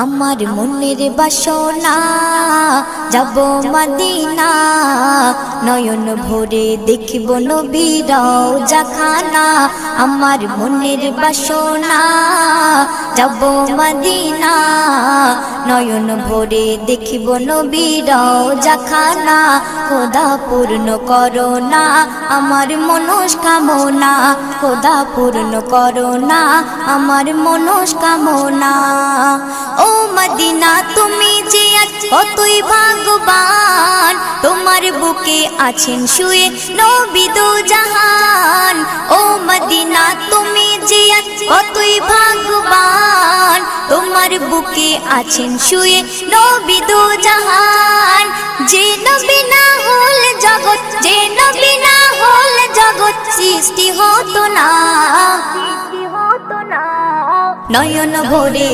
আমার মনের বাসনা যাব মদিনা, নয়ন ভরে দেখব নবীর রওজা খানা। আমার মনের বাসনা যাব মদিনা, নয়ন ভরে দেখব নবীর রওজা খানা। খোদা পূর্ণ করো না আমার মনস্কামনা, খোদা পূর্ণ করো না আমার মনস্কামনা। ও মদিনা তুমি যে কতই ভাগ্যবান, তোমার বুকে আছেন শুয়ে নবী দো জাহান। ও মদিনা তুমি যে কতই ভাগ্যবান, তোমার বুকে আছেন শুয়ে নবী দো জাহান। যে নবী না হল জগৎ, যে নবী না হল জগৎ সৃষ্টি হতো না, নয়ন ভরে